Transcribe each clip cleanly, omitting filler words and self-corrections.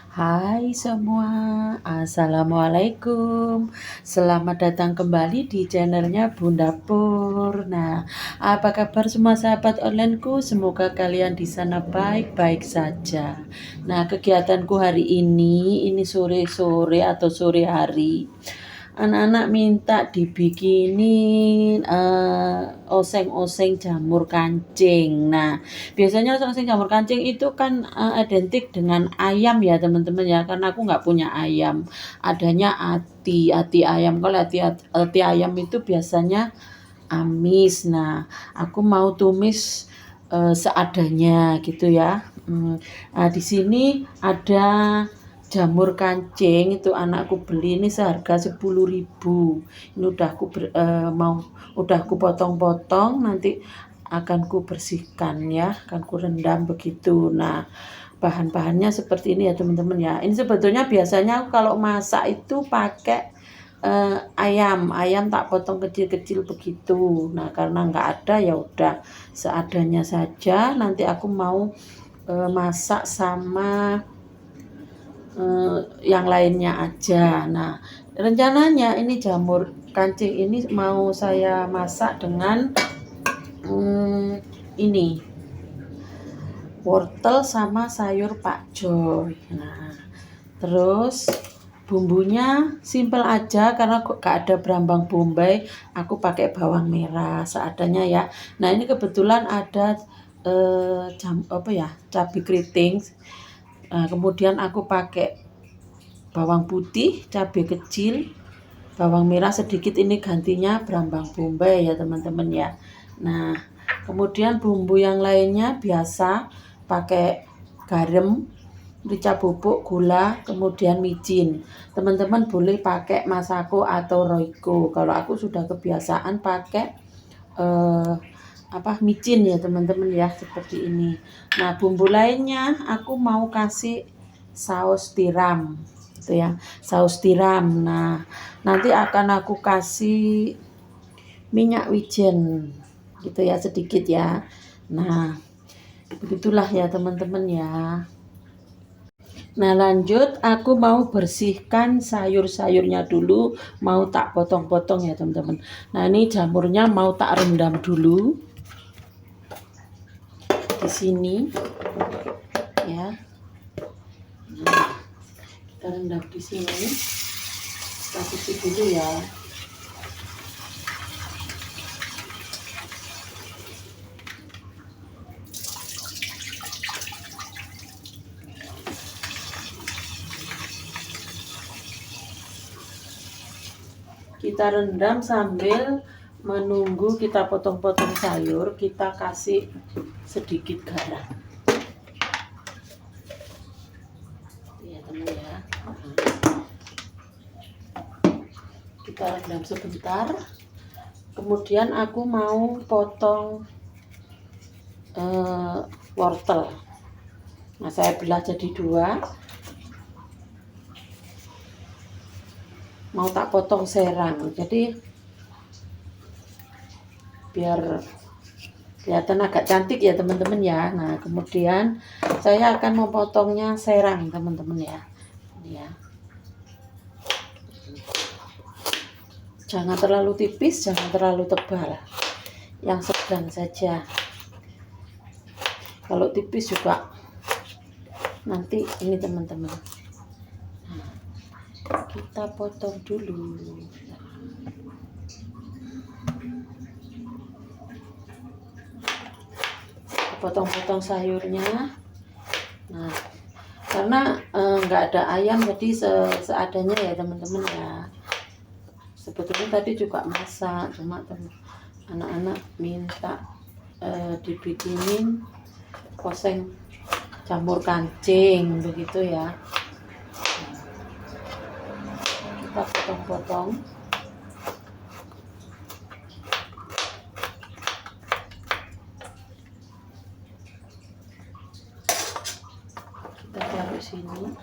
Hai semua, Assalamualaikum. Selamat datang kembali di channelnya Bunda Pur. Nah, apa kabar semua sahabat onlineku? Semoga kalian di sana baik-baik saja. Nah, kegiatanku hari ini sore-sore atau sore hari, anak-anak minta dibikinin oseng-oseng jamur kancing. Nah, biasanya oseng-oseng jamur kancing itu kan identik dengan ayam ya teman-teman ya, karena aku nggak punya ayam. Adanya ati ayam. Kalau ati ayam itu biasanya amis. Nah, aku mau tumis seadanya gitu ya. Nah, di sini ada jamur kancing, itu anakku beli ini seharga 10.000. Ini udah aku potong-potong, nanti akan ku bersihkan ya, akan ku rendam begitu. Nah, bahan-bahannya seperti ini ya teman-teman ya. Ini sebetulnya biasanya aku kalau masak itu pakai ayam tak potong kecil-kecil begitu. Nah, karena nggak ada ya udah seadanya saja. Nanti aku mau masak sama yang lainnya aja. Nah, rencananya ini jamur kancing ini mau saya masak dengan ini wortel sama sayur pakcoy. Nah, terus bumbunya simple aja karena gak ada berambang bombay, aku pakai bawang merah seadanya ya. Nah, ini kebetulan ada cabai keriting. Kemudian aku pakai bawang putih, cabai kecil, bawang merah sedikit, ini gantinya berambang bombay ya teman-teman ya. Nah, kemudian bumbu yang lainnya biasa pakai garam, merica bubuk, gula, kemudian micin. Teman-teman boleh pakai Masako atau Royco. Kalau aku sudah kebiasaan pakai micin ya teman-teman ya, seperti ini. Nah, bumbu lainnya aku mau kasih saus tiram gitu ya, saus tiram. Nah, nanti akan aku kasih minyak wijen gitu ya, sedikit ya. Nah, begitulah ya teman-teman ya. Nah, lanjut aku mau bersihkan sayur-sayurnya dulu, mau tak potong-potong ya teman-teman. Nah, ini jamurnya mau tak rendam dulu di sini ya. Nah, kita rendam di sini, kita cuci dulu ya. Kita rendam sambil menunggu kita potong-potong sayur, kita kasih sedikit garam ya teman ya. Kita rendam sebentar, kemudian aku mau potong wortel. Nah, saya belah jadi 2, mau tak potong serang, jadi biar kelihatan agak cantik ya teman-teman ya. Nah, kemudian saya akan memotongnya serang teman-teman ya. Ini ya, jangan terlalu tipis, jangan terlalu tebal, yang sedang saja. Kalau tipis juga nanti ini teman-teman. Nah, kita potong dulu. Potong-potong sayurnya. Nah, karena nggak ada ayam jadi seadanya ya teman-teman ya. Sebetulnya tadi juga masak, cuma anak-anak minta dibikinin oseng jamur kancing begitu ya. Kita potong-potong. Kita taruh sini.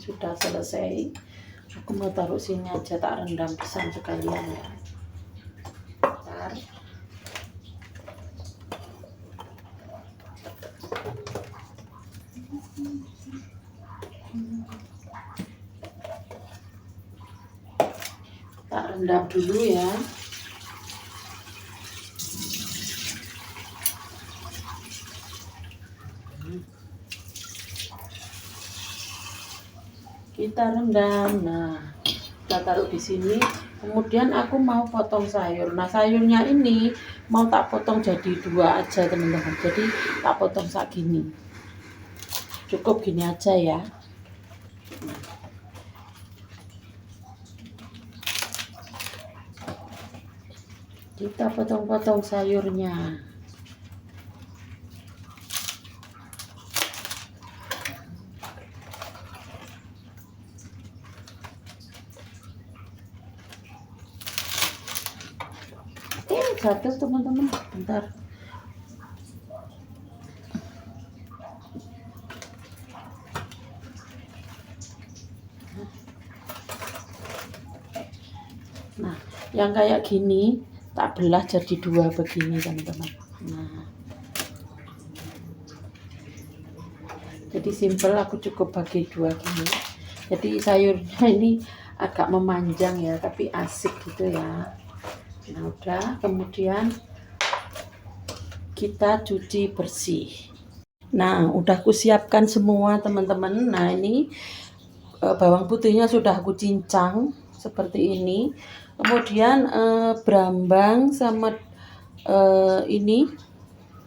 sudah selesai. Aku mau taruh sini aja, tak rendam pisang sekalian ya. Bentar. Tak rendam dulu ya. Kita rendam. Nah, kita taruh di sini. Kemudian aku mau potong sayur. Nah, sayurnya ini mau tak potong jadi 2 aja teman-teman. Jadi tak potong segini. Cukup gini aja ya. Kita potong-potong sayurnya. Jatuh teman-teman, bentar. Nah, yang kayak gini tak belah jadi 2 begini teman-teman. Nah, jadi simple, aku cukup bagi 2 gini. Jadi sayurnya ini agak memanjang ya, tapi asik gitu ya. Nah, udah, kemudian kita cuci bersih. Nah, udah aku siapkan semua teman-teman. Nah, ini bawang putihnya sudah aku cincang seperti ini. Kemudian brambang sama ini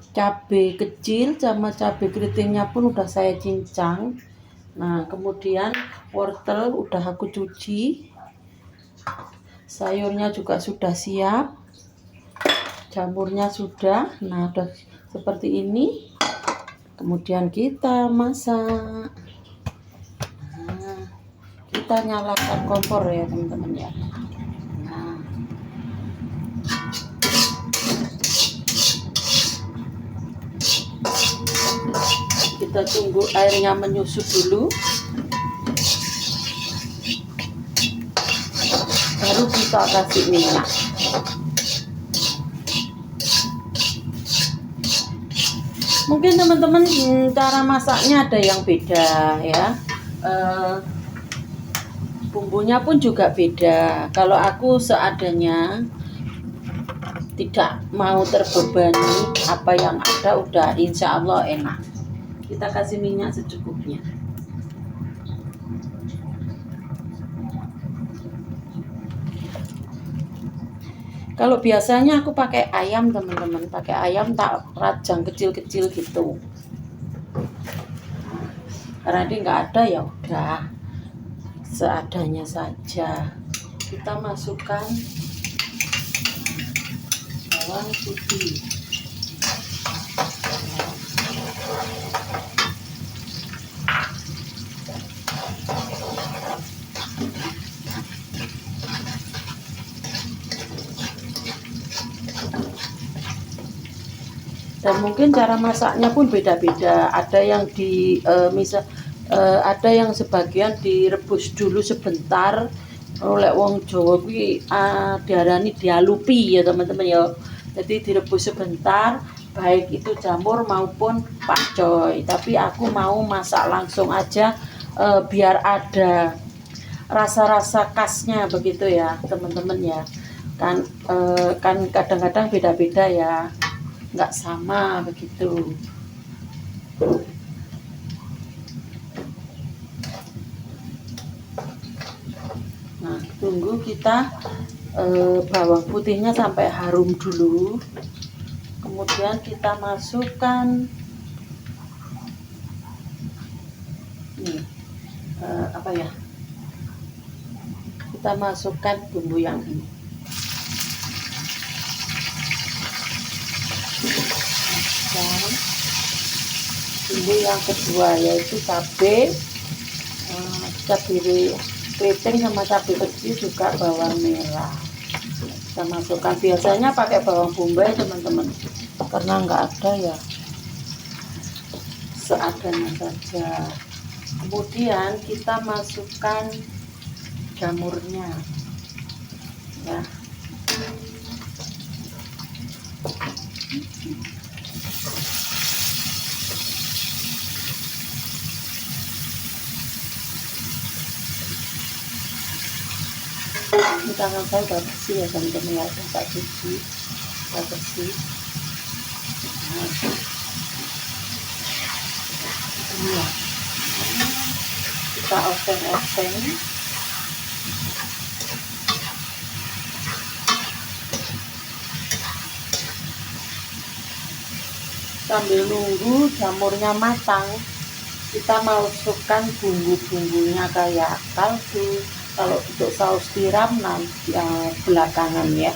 cabai kecil sama cabai keritingnya pun udah saya cincang. Nah, kemudian wortel udah aku cuci. Sayurnya juga sudah siap. Jamurnya sudah. Nah, udah seperti ini. Kemudian kita masak. Nah, kita nyalakan kompor ya teman-teman ya. Nah, kita tunggu airnya menyusut dulu, baru kita kasih minyak. Mungkin teman-teman cara masaknya ada yang beda ya, bumbunya pun juga beda. Kalau aku seadanya, tidak mau terbebani, apa yang ada udah insya Allah enak. Kita kasih minyak secukupnya. Kalau biasanya aku pakai ayam teman-teman, pakai ayam tak rajang kecil-kecil gitu. Karena ini nggak ada ya udah seadanya saja. Kita masukkan bawang putih. Dan mungkin cara masaknya pun beda-beda. Ada yang ada yang sebagian direbus dulu sebentar. Oleh wong Jawa kuwi diarani dialupi ya teman-teman ya. Jadi direbus sebentar, baik itu jamur maupun pakcoy. Tapi aku mau masak langsung aja biar ada rasa-rasa khasnya begitu ya teman-teman ya. Kan kadang-kadang beda-beda ya, nggak sama begitu. Nah, tunggu kita bawang putihnya sampai harum dulu. Kemudian kita masukkan nih apa ya? Kita masukkan bumbu yang ini. Dan bumbu yang kedua yaitu cabai keriting sama cabai kecil, juga bawang merah. Kita masukkan, biasanya pakai bawang bombay teman-teman, karena nggak ada ya seadanya saja. Kemudian kita masukkan jamurnya ya. Ini tangan saya udah bersih ya teman-teman ya, tak cuci, udah bersih. Nah, ini ya, kita oseng-oseng sambil nunggu jamurnya matang. Kita masukkan bumbu-bumbunya kayak kaldu. Kalau untuk saus tiram nanti belakangan ya.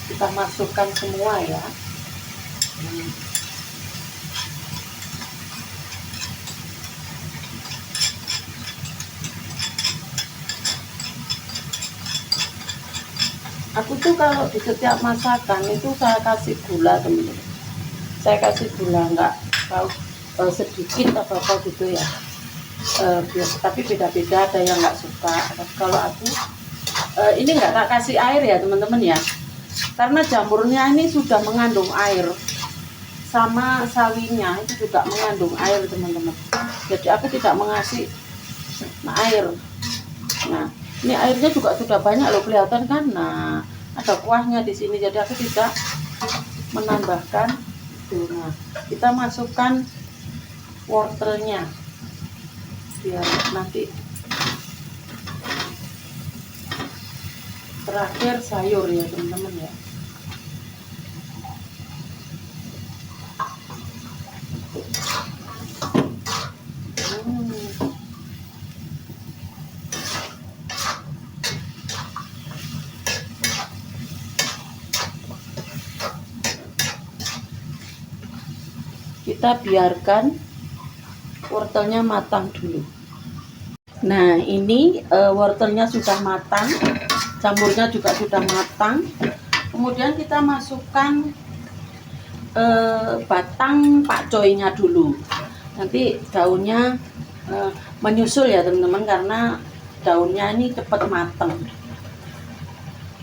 Kita masukkan semua ya. Aku tuh kalau di setiap masakan itu saya kasih gula teman-teman. Saya kasih gula, nggak tahu sedikit apa gitu ya. Tapi beda-beda, ada yang nggak suka. Kalau aku ini nggak tak kasih air ya teman-teman ya, karena jamurnya ini sudah mengandung air, sama sawinya itu juga mengandung air teman-teman. Jadi aku tidak mengasih air. Nah, ini airnya juga sudah banyak loh, kelihatan kan? Nah, ada kuahnya di sini, jadi aku tidak menambahkan itu. Nah, kita masukkan wortelnya biar nanti terakhir sayur ya teman-teman ya. Kita biarkan wortelnya matang dulu. Nah, ini wortelnya sudah matang, jamurnya juga sudah matang. Kemudian kita masukkan batang pakcoynya dulu. Nanti daunnya menyusul ya teman-teman, karena daunnya ini cepat matang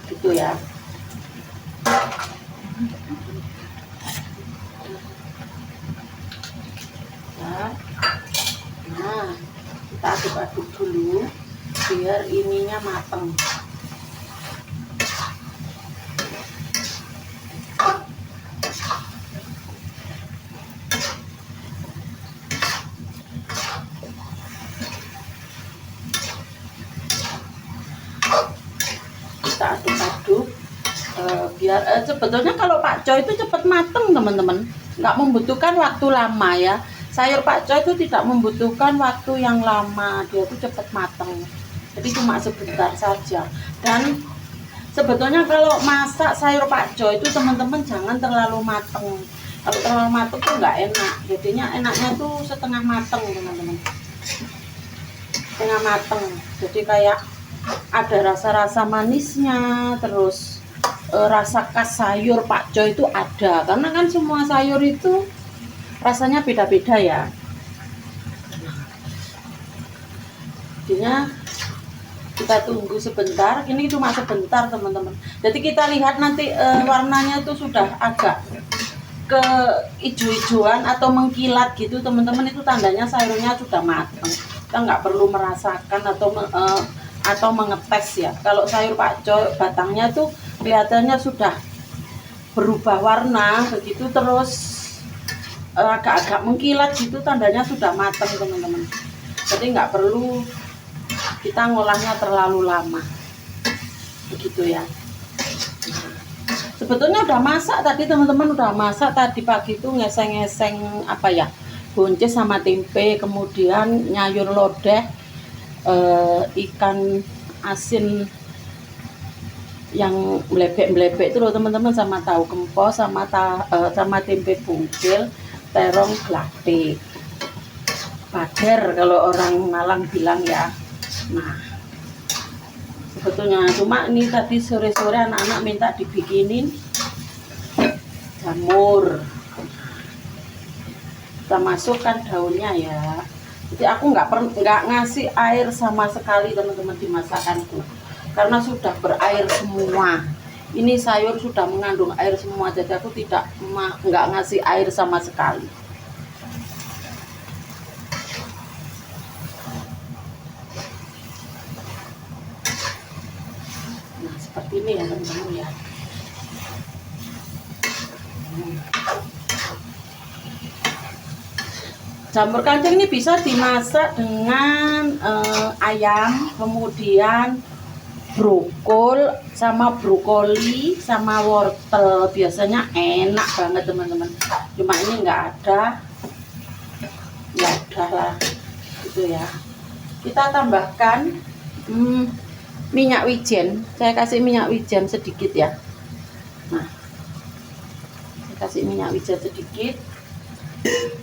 gitu ya. Nah, kita aduk-aduk dulu biar ininya matang. Kita aduk-aduk biar sebetulnya kalau pakcoy itu cepat matang teman-teman, nggak membutuhkan waktu lama ya. Sayur pakcoy itu tidak membutuhkan waktu yang lama, dia itu cepat matang, jadi cuma sebentar saja. Dan sebetulnya kalau masak sayur pakcoy itu teman-teman jangan terlalu matang. Kalau terlalu matang tuh nggak enak, jadinya enaknya tuh setengah matang teman-teman, setengah matang, jadi kayak ada rasa-rasa manisnya, terus rasa khas sayur pakcoy itu ada, karena kan semua sayur itu rasanya beda-beda ya. Jadinya kita tunggu sebentar, ini cuma sebentar teman-teman. Jadi kita lihat nanti warnanya itu sudah agak ke hijau-hijauan atau mengkilat gitu teman-teman, itu tandanya sayurnya sudah matang. Kita nggak perlu merasakan atau mengetes ya. Kalau sayur pakcoy batangnya tuh kelihatannya sudah berubah warna begitu, terus agak-agak mengkilat gitu, tandanya sudah matang teman-teman. Jadi nggak perlu kita ngolahnya terlalu lama begitu ya. Sebetulnya udah masak tadi teman-teman, udah masak tadi pagi itu, ngeseng-ngeseng apa ya, buncis sama tempe, kemudian nyayur lodeh, ikan asin yang melebek-melebek itu loh teman-teman, sama tahu kempos, sama tempe bungkil, terong glatik, pader kalau orang Malang bilang ya. Nah, sebetulnya. Cuma ini tadi sore-sore anak-anak minta dibikinin jamur. Kita masukkan daunnya ya. Jadi aku nggak ngasih air sama sekali teman-teman di masakanku, karena sudah berair semua. Ini sayur sudah mengandung air semua, jadi aku nggak ngasih air sama sekali. Nah seperti ini ya teman-teman ya. Jamur kancing ini bisa dimasak dengan ayam, kemudian brokoli sama wortel. Biasanya enak banget teman-teman. Cuma ini nggak ada, ya udahlah gitu ya. Kita tambahkan minyak wijen. Saya kasih minyak wijen sedikit ya. Nah, saya kasih minyak wijen sedikit.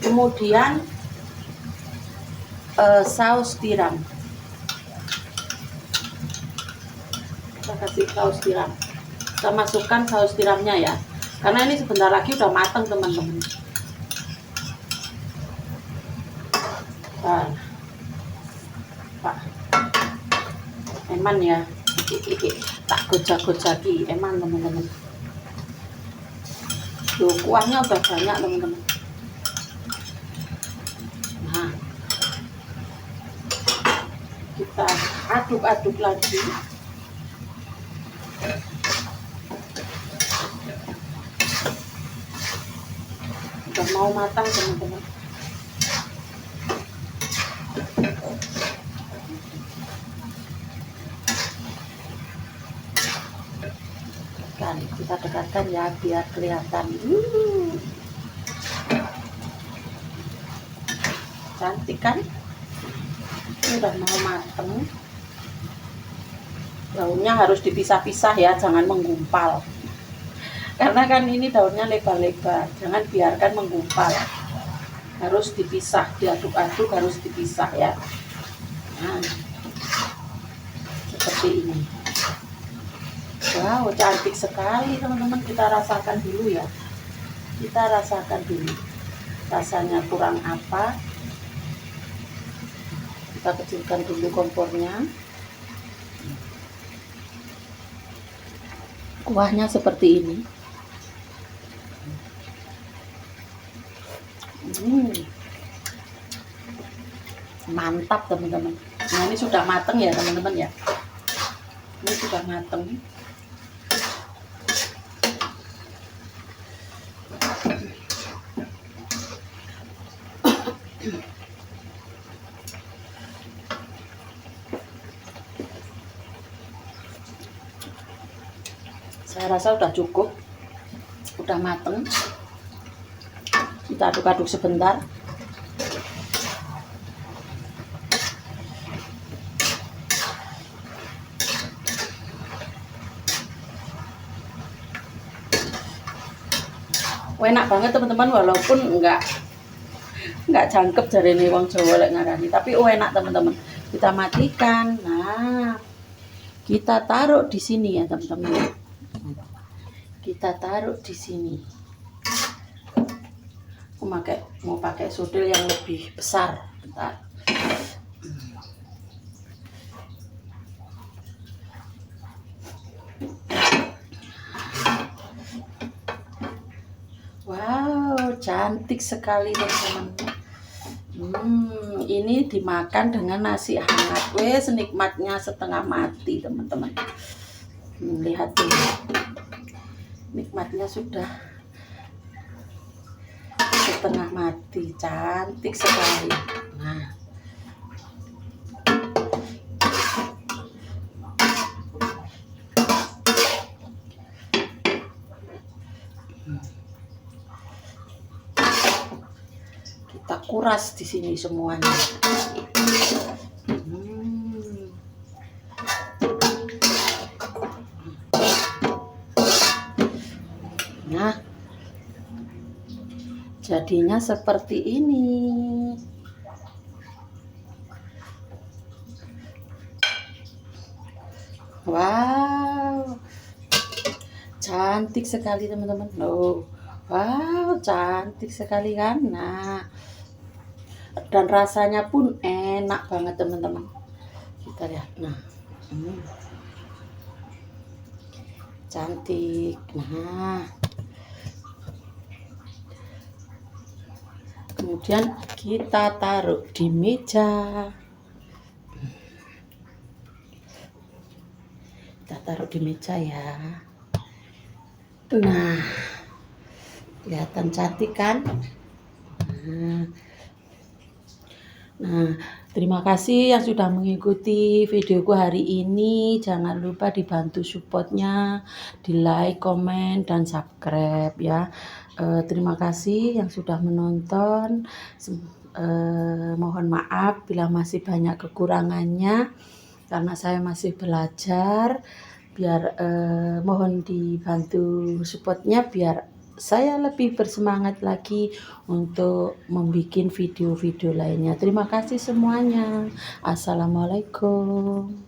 Kemudian saus tiram. Kita kasih saus tiram. Kita masukkan saus tiramnya ya, karena ini sebentar lagi udah matang teman-teman. Pak, eman ya, tak gojak-gojaki, eman teman-teman. Tuh kuahnya udah banyak teman-teman. Nah, kita aduk-aduk lagi. Udah mau matang teman-teman. Kita dekatkan ya biar kelihatan. Cantik kan? Ini udah mau mateng. Daunnya harus dipisah-pisah ya, jangan menggumpal. Karena kan ini daunnya lebar-lebar, jangan biarkan menggumpal. Harus dipisah, diaduk-aduk harus dipisah ya. Nah, seperti ini. Wow, cantik sekali teman-teman. Kita rasakan dulu ya. Kita rasakan dulu. Rasanya kurang apa. Kita kecilkan dulu kompornya. Kuahnya seperti ini. Mantap teman-teman. Nah ini sudah mateng ya teman-teman ya. Ini sudah mateng. Saya rasa udah cukup, udah mateng. Kita aduk-aduk sebentar. Enak banget teman-teman, walaupun enggak jangkep jari ini wong Jawa lek ngarani, tapi enak teman-teman. Kita matikan. Nah, kita taruh di sini ya teman-teman. Kita taruh di sini. Aku mau pakai sudel yang lebih besar. Bentar. Wow, cantik sekali teman-teman. Ini dimakan dengan nasi hangat. Wes nikmatnya setengah mati teman-teman. Lihat dulu. Nikmatnya sudah setengah mati, cantik sekali. Nah, kita kuras di sini semuanya. Nah, jadinya seperti ini. Wow, cantik sekali teman-teman. Oh, wow, cantik sekali kan. Nah, dan rasanya pun enak banget teman-teman. Kita lihat. Nah, hmm, cantik. Nah, kemudian kita taruh di meja. Kita taruh di meja ya. Nah, kelihatan cantik kan? Nah, terima kasih yang sudah mengikuti videoku hari ini. Jangan lupa dibantu supportnya, di like, komen, dan subscribe ya. Terima kasih yang sudah menonton. Mohon maaf bila masih banyak kekurangannya, karena saya masih belajar. Mohon dibantu supportnya biar saya lebih bersemangat lagi untuk membuat video-video lainnya. Terima kasih semuanya. Assalamualaikum.